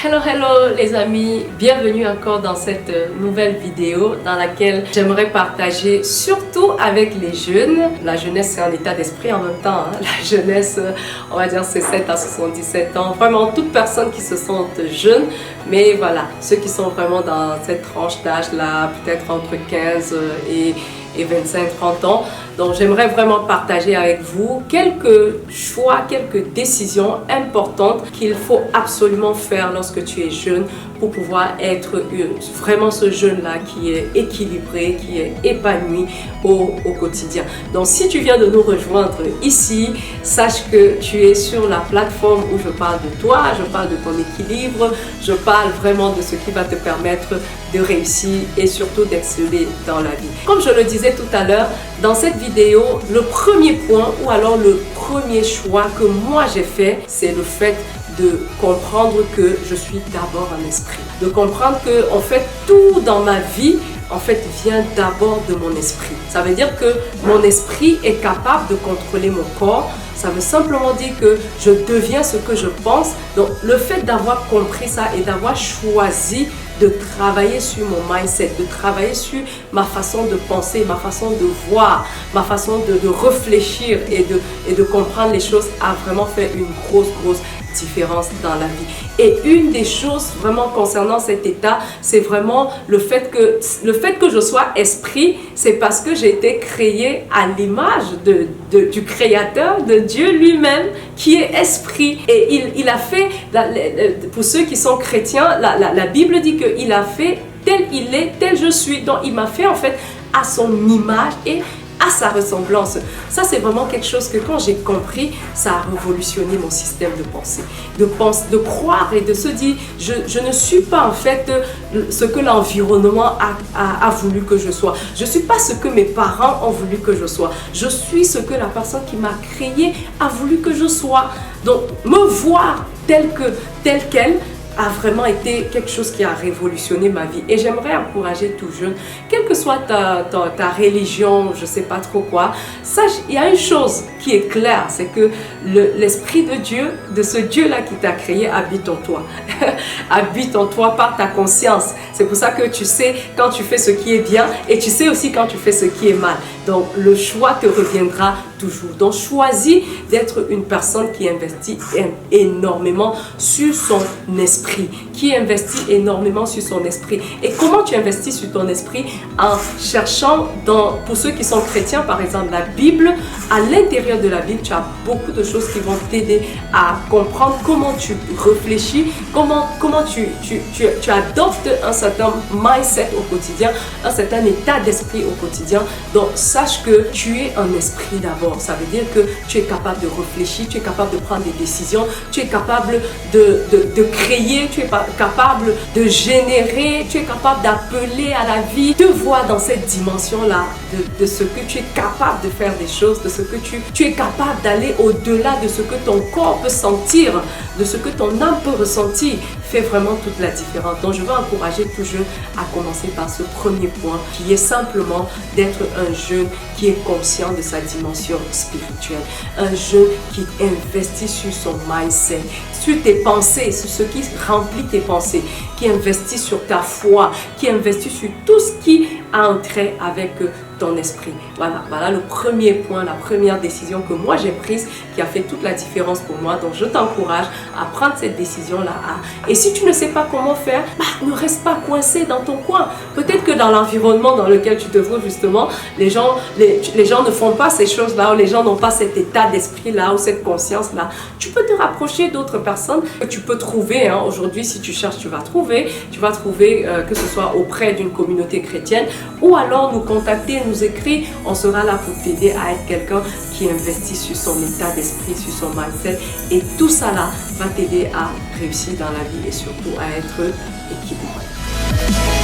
Hello les amis, bienvenue encore dans cette nouvelle vidéo dans laquelle j'aimerais partager surtout avec les jeunes. La jeunesse c'est un état d'esprit en même temps, hein. La jeunesse on va dire c'est 7 à 77 ans, vraiment toute personne qui se sente jeune, mais voilà, ceux qui sont vraiment dans cette tranche d'âge là, peut-être entre 15 et 25-30 ans. Donc j'aimerais vraiment partager avec vous quelques choix, quelques décisions importantes qu'il faut absolument faire lorsque tu es jeune pour pouvoir être vraiment ce jeune-là qui est équilibré, qui est épanoui au quotidien. Donc si tu viens de nous rejoindre ici, sache que tu es sur la plateforme où je parle de toi, je parle de ton équilibre, je parle vraiment de ce qui va te permettre de réussir et surtout d'exceller dans la vie. Comme je le disais tout à l'heure, dans cette vidéo, le premier point ou alors le premier choix que moi j'ai fait, c'est le fait de comprendre que je suis d'abord un esprit. De comprendre que en fait tout dans ma vie en fait vient d'abord de mon esprit. Ça veut dire que mon esprit est capable de contrôler mon corps. Ça veut simplement dire que je deviens ce que je pense. Donc le fait d'avoir compris ça et d'avoir choisi de travailler sur mon mindset, de travailler sur ma façon de penser, ma façon de voir, ma façon de réfléchir et de comprendre les choses a vraiment fait une grosse différence dans la vie. Et une des choses vraiment concernant cet état, c'est vraiment le fait que je sois esprit, c'est parce que j'ai été créé à l'image du Créateur, de Dieu lui-même, qui est esprit. Et il a fait, pour ceux qui sont chrétiens, la Bible dit qu'il a fait tel il est, tel je suis. Donc il m'a fait en fait à son image et à sa ressemblance. Ça c'est vraiment quelque chose que quand j'ai compris, ça a révolutionné mon système de pensée. De croire et de se dire, je ne suis pas en fait ce que l'environnement a voulu que je sois. Je ne suis pas ce que mes parents ont voulu que je sois. Je suis ce que la personne qui m'a créé a voulu que je sois. Donc me voir telle qu'elle a vraiment été quelque chose qui a révolutionné ma vie. Et j'aimerais encourager tout jeune, quelle que soit ta religion, je ne sais pas trop quoi, sache, il y a une chose qui est claire, c'est que l'Esprit de Dieu, de ce Dieu-là qui t'a créé, habite en toi. Habite en toi par ta conscience. C'est pour ça que tu sais quand tu fais ce qui est bien et tu sais aussi quand tu fais ce qui est mal. Donc le choix te reviendra toujours. Donc choisis d'être une personne qui investit énormément sur son esprit, qui investit énormément sur son esprit. Et comment tu investis sur ton esprit? En cherchant, pour ceux qui sont chrétiens par exemple, la Bible. À l'intérieur de la Bible, tu as beaucoup de choses qui vont t'aider à comprendre comment tu réfléchis, comment tu adoptes un certain mindset au quotidien, un certain état d'esprit au quotidien. Donc sache que tu es un esprit d'abord. Ça veut dire que tu es capable de réfléchir, tu es capable de prendre des décisions, tu es capable de créer, tu es capable de générer, tu es capable d'appeler à la vie. Te vois dans cette dimension-là de ce que tu es capable de faire des choses, de ce que tu es capable d'aller au-delà de ce que ton corps peut sentir, de ce que ton âme peut ressentir, fait vraiment toute la différence. Donc je veux encourager tout jeune à commencer par ce premier point qui est simplement d'être un jeune qui est conscient de sa dimension spirituelle, un jeune qui investit sur son mindset, sur tes pensées, sur ce qui remplit tes pensées, qui investit sur ta foi, qui investit sur tout ce qui a un trait avec ton esprit. Voilà le premier point, la première décision que moi j'ai prise qui a fait toute la différence pour moi. Donc je t'encourage à prendre cette décision-là. Et si tu ne sais pas comment faire, ne reste pas coincé dans ton coin. Peut-être que dans l'environnement dans lequel tu te trouves justement, les gens ne font pas ces choses-là, ou les gens n'ont pas cet état d'esprit-là ou cette conscience-là. Tu peux te rapprocher d'autres personnes que tu peux trouver. Aujourd'hui, si tu cherches, tu vas trouver que ce soit auprès d'une communauté chrétienne ou alors nous contacter, nous écrire. On sera là pour t'aider à être quelqu'un qui investit sur son état d'esprit, sur son mindset. Et tout ça là va t'aider à réussir dans la vie et surtout à être équilibré.